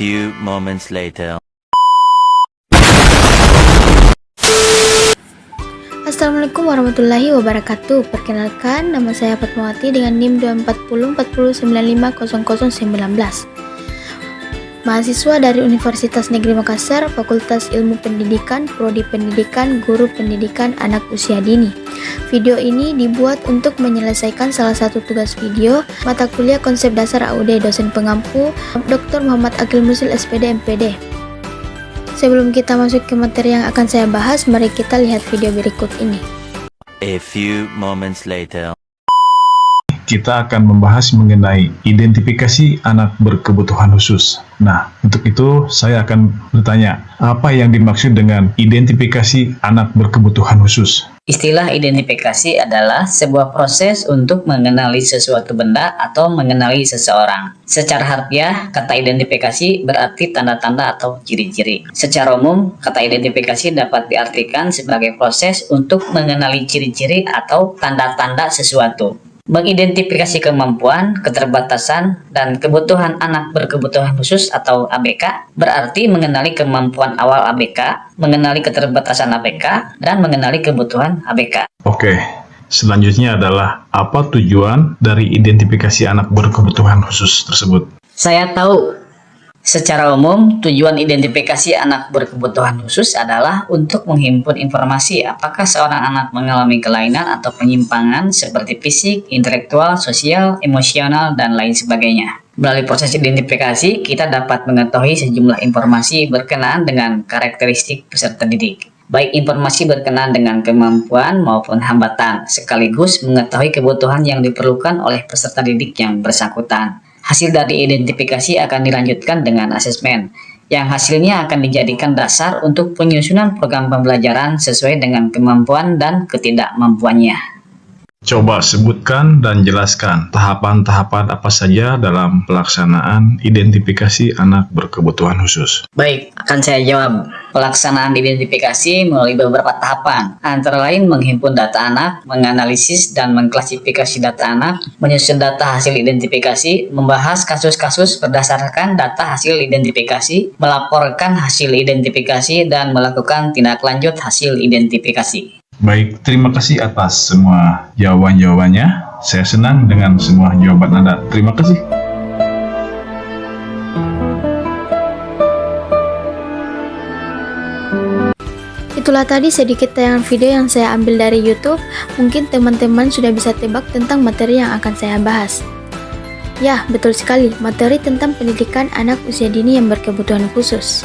few moments later. Assalamualaikum warahmatullahi wabarakatuh. Perkenalkan, nama saya Fatmawati dengan NIM 24040950019. Mahasiswa dari Universitas Negeri Makassar, Fakultas Ilmu Pendidikan, Prodi Pendidikan, Guru Pendidikan Anak Usia Dini. Video ini dibuat untuk menyelesaikan salah satu tugas video mata kuliah Konsep Dasar AUD dosen pengampu Dr. Muhammad Akil Musil SPD MPD. Sebelum kita masuk ke materi yang akan saya bahas, mari kita lihat video berikut ini. A few moments later. Kita akan membahas mengenai identifikasi anak berkebutuhan khusus. Nah, untuk itu saya akan bertanya, apa yang dimaksud dengan identifikasi anak berkebutuhan khusus? Istilah identifikasi adalah sebuah proses untuk mengenali sesuatu benda atau mengenali seseorang. Secara harfiah, kata identifikasi berarti tanda-tanda atau ciri-ciri. Secara umum, kata identifikasi dapat diartikan sebagai proses untuk mengenali ciri-ciri atau tanda-tanda sesuatu. Mengidentifikasi kemampuan, keterbatasan, dan kebutuhan anak berkebutuhan khusus atau ABK berarti mengenali kemampuan awal ABK, mengenali keterbatasan ABK, dan mengenali kebutuhan ABK. Oke, selanjutnya adalah apa tujuan dari identifikasi anak berkebutuhan khusus tersebut? Saya tahu. Secara umum, tujuan identifikasi anak berkebutuhan khusus adalah untuk menghimpun informasi apakah seorang anak mengalami kelainan atau penyimpangan seperti fisik, intelektual, sosial, emosional, dan lain sebagainya. Melalui proses identifikasi, kita dapat mengetahui sejumlah informasi berkenaan dengan karakteristik peserta didik. Baik informasi berkenaan dengan kemampuan maupun hambatan, sekaligus mengetahui kebutuhan yang diperlukan oleh peserta didik yang bersangkutan. Hasil dari identifikasi akan dilanjutkan dengan asesmen, yang hasilnya akan dijadikan dasar untuk penyusunan program pembelajaran sesuai dengan kemampuan dan ketidakmampuannya. Coba sebutkan dan jelaskan tahapan-tahapan apa saja dalam pelaksanaan identifikasi anak berkebutuhan khusus. Baik, akan saya jawab. Pelaksanaan identifikasi melalui beberapa tahapan, antara lain menghimpun data anak, menganalisis dan mengklasifikasi data anak, menyusun data hasil identifikasi, membahas kasus-kasus berdasarkan data hasil identifikasi, melaporkan hasil identifikasi, dan melakukan tindak lanjut hasil identifikasi. Baik, terima kasih atas semua jawaban-jawabannya. Saya senang dengan semua jawaban Anda. Terima kasih. Itulah tadi sedikit tayangan video yang saya ambil dari YouTube. Mungkin teman-teman sudah bisa tebak tentang materi yang akan saya bahas. Ya, betul sekali, materi tentang pendidikan anak usia dini yang berkebutuhan khusus.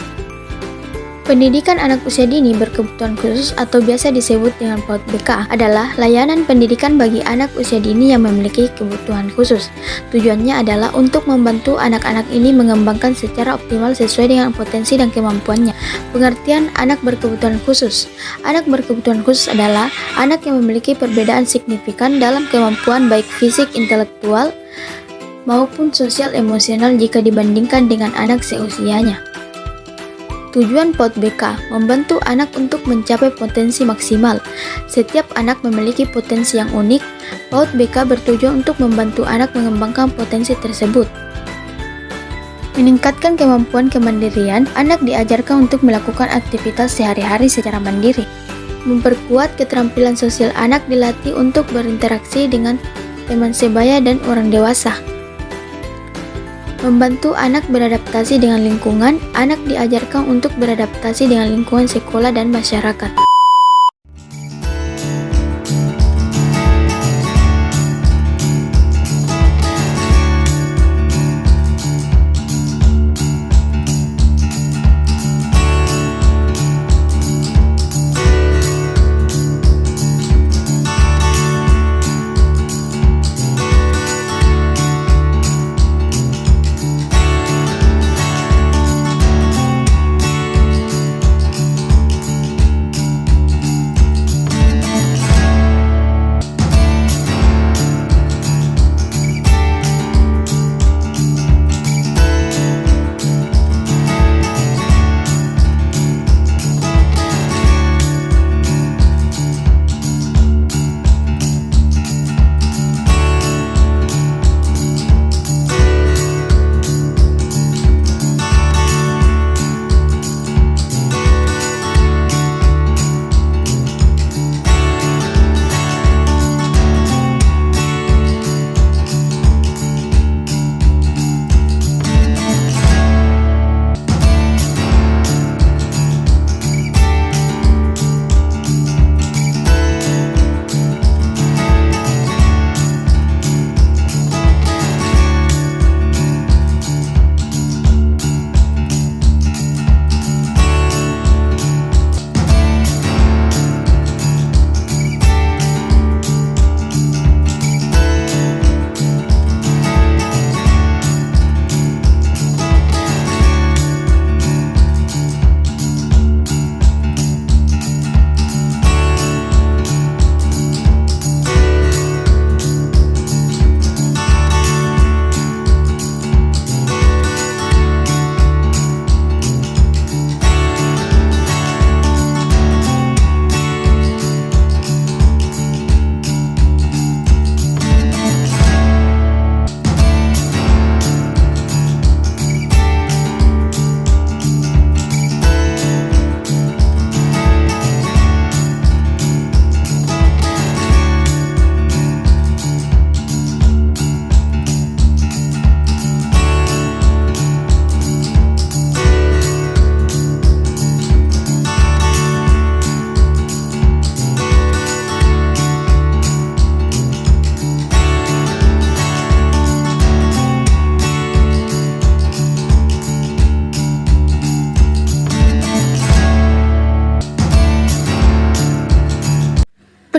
Pendidikan anak usia dini berkebutuhan khusus atau biasa disebut dengan PAUD BK adalah layanan pendidikan bagi anak usia dini yang memiliki kebutuhan khusus. Tujuannya adalah untuk membantu anak-anak ini mengembangkan secara optimal sesuai dengan potensi dan kemampuannya. Pengertian anak berkebutuhan khusus. Anak berkebutuhan khusus adalah anak yang memiliki perbedaan signifikan dalam kemampuan baik fisik, intelektual, maupun sosial emosional jika dibandingkan dengan anak seusianya. Tujuan PAUD BK membantu anak untuk mencapai potensi maksimal. Setiap anak memiliki potensi yang unik. PAUD BK bertujuan untuk membantu anak mengembangkan potensi tersebut. Meningkatkan kemampuan kemandirian, anak diajarkan untuk melakukan aktivitas sehari-hari secara mandiri. Memperkuat keterampilan sosial, anak dilatih untuk berinteraksi dengan teman sebaya dan orang dewasa. Membantu anak beradaptasi dengan lingkungan, anak diajarkan untuk beradaptasi dengan lingkungan sekolah dan masyarakat.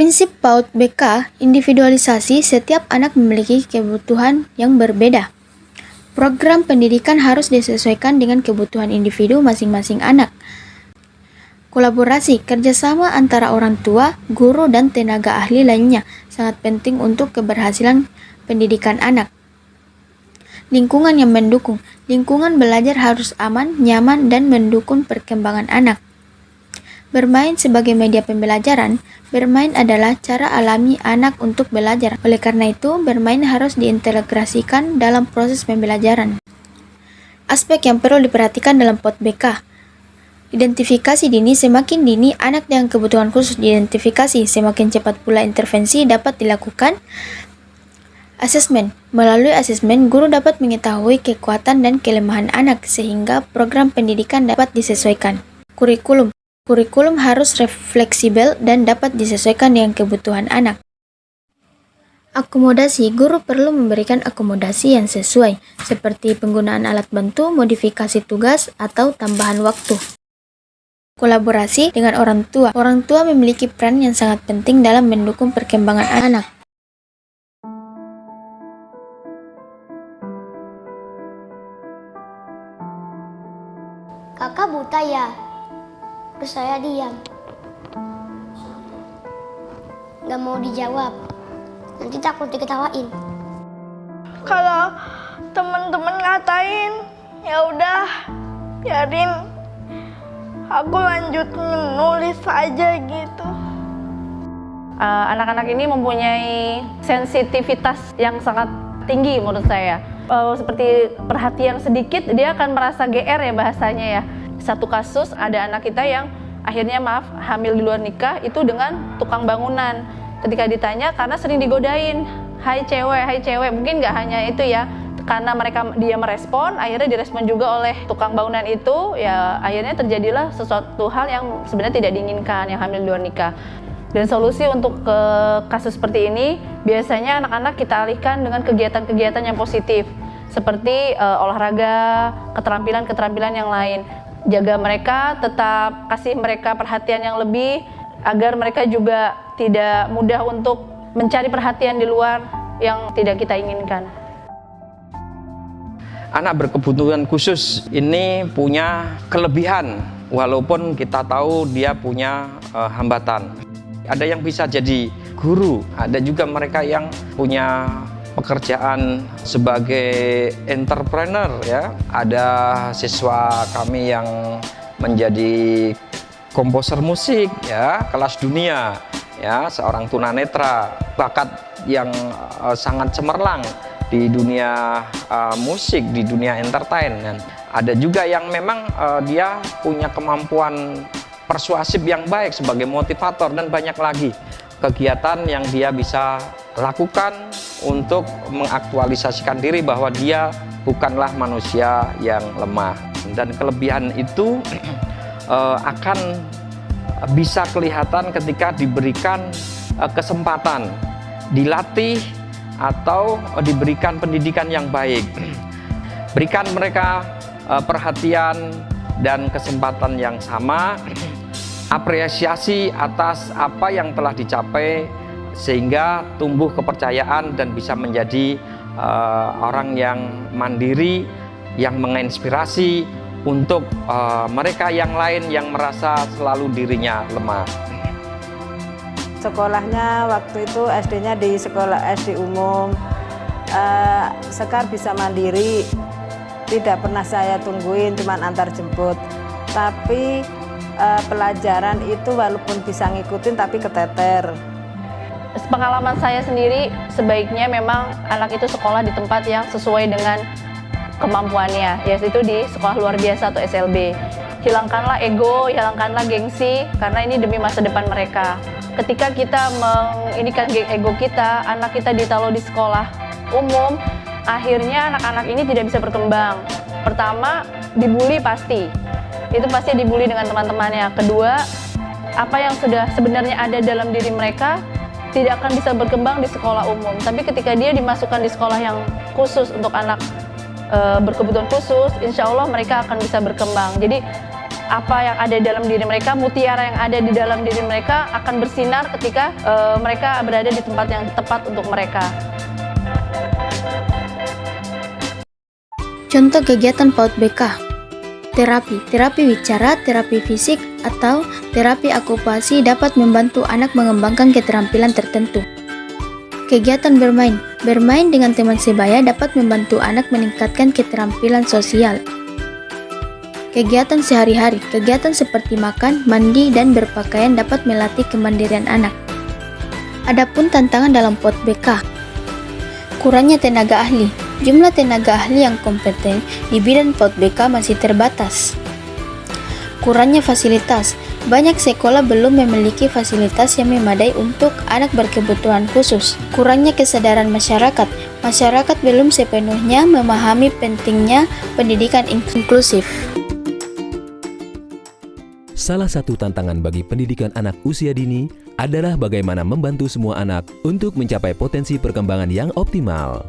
Prinsip PAUD BK, individualisasi, setiap anak memiliki kebutuhan yang berbeda. Program pendidikan harus disesuaikan dengan kebutuhan individu masing-masing anak. Kolaborasi, kerjasama antara orang tua, guru, dan tenaga ahli lainnya sangat penting untuk keberhasilan pendidikan anak. Lingkungan yang mendukung, lingkungan belajar harus aman, nyaman, dan mendukung perkembangan anak. Bermain sebagai media pembelajaran, bermain adalah cara alami anak untuk belajar. Oleh karena itu, bermain harus diintegrasikan dalam proses pembelajaran. Aspek yang perlu diperhatikan dalam PAUD BK. Identifikasi dini, semakin dini anak dengan kebutuhan khusus diidentifikasi, semakin cepat pula intervensi dapat dilakukan. Asesmen. Melalui asesmen, guru dapat mengetahui kekuatan dan kelemahan anak sehingga program pendidikan dapat disesuaikan. Kurikulum. Kurikulum harus fleksibel dan dapat disesuaikan dengan kebutuhan anak. Akomodasi. Guru perlu memberikan akomodasi yang sesuai, seperti penggunaan alat bantu, modifikasi tugas, atau tambahan waktu. Kolaborasi dengan orang tua. Orang tua memiliki peran yang sangat penting dalam mendukung perkembangan anak. Kakak buta ya? Terus saya diam. Gak mau dijawab. Nanti takut diketawain. Kalau teman-teman ngatain, ya udah biarin aku lanjut nulis aja gitu. Anak-anak ini mempunyai sensitivitas yang sangat tinggi menurut saya. Seperti perhatian sedikit dia akan merasa GR ya bahasanya ya. Satu kasus ada anak kita yang akhirnya hamil di luar nikah itu dengan tukang bangunan. Ketika ditanya karena sering digodain, hai cewek, mungkin nggak hanya itu ya, karena dia merespon, akhirnya direspon juga oleh tukang bangunan itu, ya akhirnya terjadilah sesuatu hal yang sebenarnya tidak diinginkan, yang hamil di luar nikah. Dan solusi untuk kasus seperti ini, biasanya anak-anak kita alihkan dengan kegiatan-kegiatan yang positif, seperti olahraga, keterampilan-keterampilan yang lain. Jaga mereka, tetap kasih mereka perhatian yang lebih, agar mereka juga tidak mudah untuk mencari perhatian di luar yang tidak kita inginkan. Anak berkebutuhan khusus ini punya kelebihan, walaupun kita tahu dia punya hambatan. Ada yang bisa jadi guru, ada juga mereka yang punya pekerjaan sebagai entrepreneur ya. Ada siswa kami yang menjadi komposer musik ya, kelas dunia ya, seorang tunanetra, bakat yang sangat cemerlang di dunia musik, di dunia entertain. Dan ada juga yang memang dia punya kemampuan persuasif yang baik sebagai motivator, dan banyak lagi kegiatan yang dia bisa lakukan untuk mengaktualisasikan diri bahwa dia bukanlah manusia yang lemah. Dan kelebihan itu akan bisa kelihatan ketika diberikan kesempatan, dilatih atau diberikan pendidikan yang baik. Berikan mereka perhatian dan kesempatan yang sama, apresiasi atas apa yang telah dicapai, sehingga tumbuh kepercayaan dan bisa menjadi orang yang mandiri, yang menginspirasi untuk mereka yang lain yang merasa selalu dirinya lemah. Sekolahnya waktu itu SD-nya di sekolah SD umum. Sekar bisa mandiri, tidak pernah saya tungguin, cuman antar jemput. Tapi pelajaran itu walaupun bisa ngikutin tapi keteter. Pengalaman saya sendiri, sebaiknya memang anak itu sekolah di tempat yang sesuai dengan kemampuannya, yaitu di sekolah luar biasa atau SLB. Hilangkanlah ego, hilangkanlah gengsi, karena ini demi masa depan mereka. Ketika kita menginikan ego kita, anak kita ditaruh di sekolah umum, akhirnya anak-anak ini tidak bisa berkembang. Pertama, dibully pasti. Itu pasti dibully dengan teman-temannya. Kedua, apa yang sudah sebenarnya ada dalam diri mereka tidak akan bisa berkembang di sekolah umum. Tapi ketika dia dimasukkan di sekolah yang khusus untuk anak berkebutuhan khusus, insya Allah mereka akan bisa berkembang. Jadi apa yang ada di dalam diri mereka, mutiara yang ada di dalam diri mereka akan bersinar ketika mereka berada di tempat yang tepat untuk mereka. Contoh kegiatan PAUD BK. Terapi bicara, terapi fisik, atau terapi okupasi dapat membantu anak mengembangkan keterampilan tertentu. Kegiatan bermain dengan teman sebaya dapat membantu anak meningkatkan keterampilan sosial. Kegiatan sehari-hari, kegiatan seperti makan, mandi, dan berpakaian dapat melatih kemandirian anak. Adapun tantangan dalam PAUD BK, kurangnya tenaga ahli. Jumlah tenaga ahli yang kompeten di bidang PAUD BK masih terbatas. Kurangnya fasilitas. Banyak sekolah belum memiliki fasilitas yang memadai untuk anak berkebutuhan khusus. Kurangnya kesadaran masyarakat. Masyarakat belum sepenuhnya memahami pentingnya pendidikan inklusif. Salah satu tantangan bagi pendidikan anak usia dini adalah bagaimana membantu semua anak untuk mencapai potensi perkembangan yang optimal,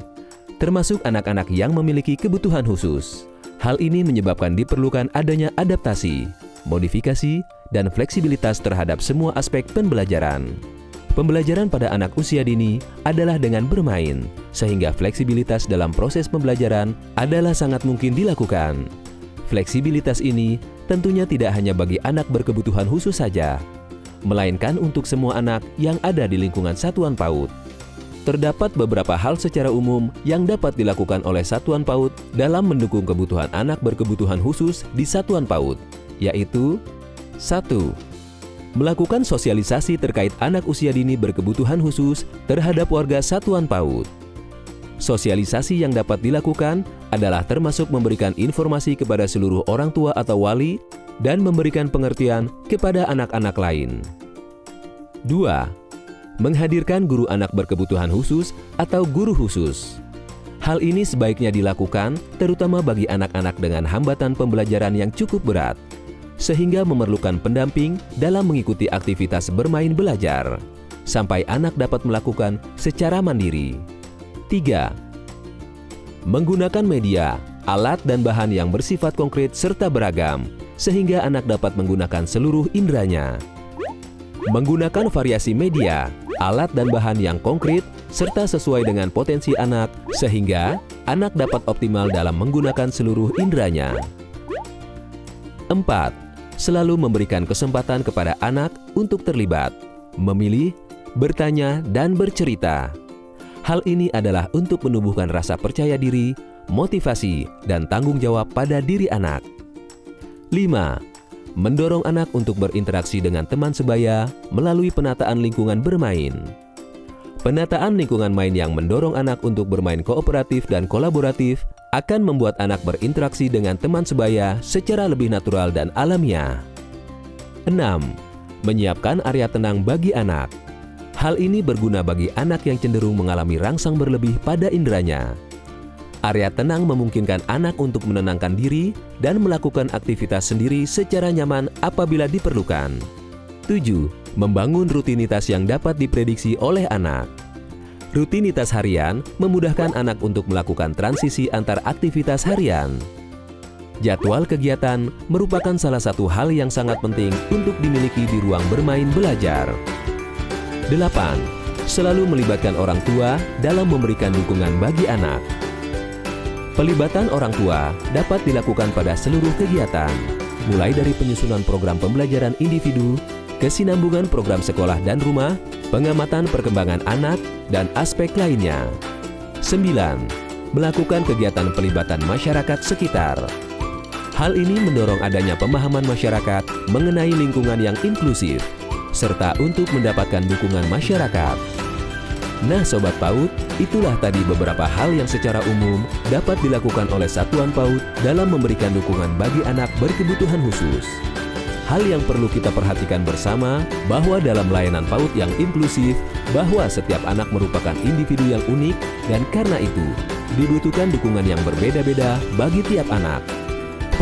termasuk anak-anak yang memiliki kebutuhan khusus. Hal ini menyebabkan diperlukan adanya adaptasi, modifikasi, dan fleksibilitas terhadap semua aspek pembelajaran. Pembelajaran pada anak usia dini adalah dengan bermain, sehingga fleksibilitas dalam proses pembelajaran adalah sangat mungkin dilakukan. Fleksibilitas ini tentunya tidak hanya bagi anak berkebutuhan khusus saja, melainkan untuk semua anak yang ada di lingkungan satuan PAUD. Terdapat beberapa hal secara umum yang dapat dilakukan oleh satuan PAUD dalam mendukung kebutuhan anak berkebutuhan khusus di satuan PAUD, yaitu 1. Melakukan sosialisasi terkait anak usia dini berkebutuhan khusus terhadap warga satuan PAUD. Sosialisasi yang dapat dilakukan adalah termasuk memberikan informasi kepada seluruh orang tua atau wali dan memberikan pengertian kepada anak-anak lain. 2. Menghadirkan guru anak berkebutuhan khusus atau guru khusus. Hal ini sebaiknya dilakukan terutama bagi anak-anak dengan hambatan pembelajaran yang cukup berat, sehingga memerlukan pendamping dalam mengikuti aktivitas bermain belajar, sampai anak dapat melakukan secara mandiri. 3. Menggunakan media, alat dan bahan yang bersifat konkret serta beragam, sehingga anak dapat menggunakan seluruh inderanya. Menggunakan variasi media, alat dan bahan yang konkret serta sesuai dengan potensi anak, sehingga anak dapat optimal dalam menggunakan seluruh inderanya. 4. Selalu memberikan kesempatan kepada anak untuk terlibat, memilih, bertanya, dan bercerita. Hal ini adalah untuk menumbuhkan rasa percaya diri, motivasi, dan tanggung jawab pada diri anak. 5. Mendorong anak untuk berinteraksi dengan teman sebaya melalui penataan lingkungan bermain. Penataan lingkungan main yang mendorong anak untuk bermain kooperatif dan kolaboratif akan membuat anak berinteraksi dengan teman sebaya secara lebih natural dan alamiah. 6. Menyiapkan area tenang bagi anak. Hal ini berguna bagi anak yang cenderung mengalami rangsang berlebih pada inderanya. Area tenang memungkinkan anak untuk menenangkan diri dan melakukan aktivitas sendiri secara nyaman apabila diperlukan. 7. Membangun rutinitas yang dapat diprediksi oleh anak. Rutinitas harian memudahkan anak untuk melakukan transisi antar aktivitas harian. Jadwal kegiatan merupakan salah satu hal yang sangat penting untuk dimiliki di ruang bermain belajar. 8. Selalu melibatkan orang tua dalam memberikan dukungan bagi anak. Pelibatan orang tua dapat dilakukan pada seluruh kegiatan, mulai dari penyusunan program pembelajaran individu, kesinambungan program sekolah dan rumah, pengamatan perkembangan anak, dan aspek lainnya. 9. Melakukan kegiatan pelibatan masyarakat sekitar. Hal ini mendorong adanya pemahaman masyarakat mengenai lingkungan yang inklusif, serta untuk mendapatkan dukungan masyarakat. Nah Sobat PAUD, itulah tadi beberapa hal yang secara umum dapat dilakukan oleh satuan PAUD dalam memberikan dukungan bagi anak berkebutuhan khusus. Hal yang perlu kita perhatikan bersama bahwa dalam layanan PAUD yang inklusif, bahwa setiap anak merupakan individu yang unik dan karena itu dibutuhkan dukungan yang berbeda-beda bagi tiap anak.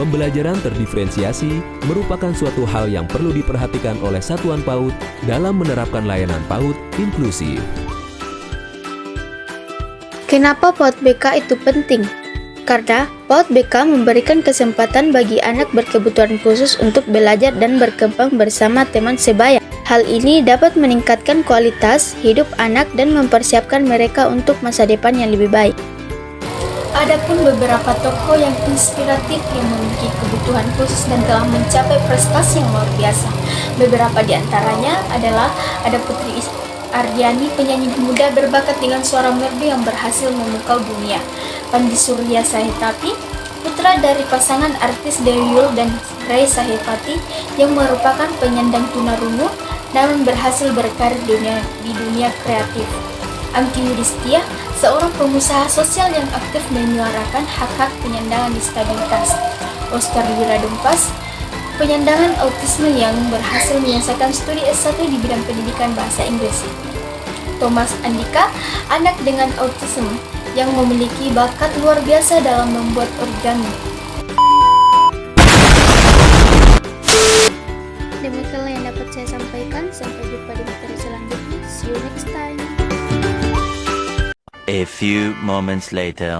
Pembelajaran terdiferensiasi merupakan suatu hal yang perlu diperhatikan oleh satuan PAUD dalam menerapkan layanan PAUD inklusif. Kenapa PAUD BK itu penting? Karena PAUD BK memberikan kesempatan bagi anak berkebutuhan khusus untuk belajar dan berkembang bersama teman sebaya. Hal ini dapat meningkatkan kualitas hidup anak dan mempersiapkan mereka untuk masa depan yang lebih baik. Adapun beberapa tokoh yang inspiratif yang memiliki kebutuhan khusus dan telah mencapai prestasi yang luar biasa. Beberapa di antaranya adalah ada Putri Ardiani, penyanyi muda berbakat dengan suara merdu yang berhasil memukau dunia. Pandi Surya Sahitati, putra dari pasangan artis Dewi Yull dan Ray Sahitati yang merupakan penyandang tunarungu namun berhasil berkarir di dunia kreatif. Angki Yudhistia, seorang pengusaha sosial yang aktif menyuarakan hak-hak penyandang disabilitas. Oscar Wiradumpas, penyandang autisme yang berhasil menyelesaikan studi S1 di bidang pendidikan bahasa Inggris. Thomas Andika, anak dengan autisme yang memiliki bakat luar biasa dalam membuat origami. Demikianlah yang dapat saya sampaikan. Sampai jumpa di materi selanjutnya. See you next time. A few moments later.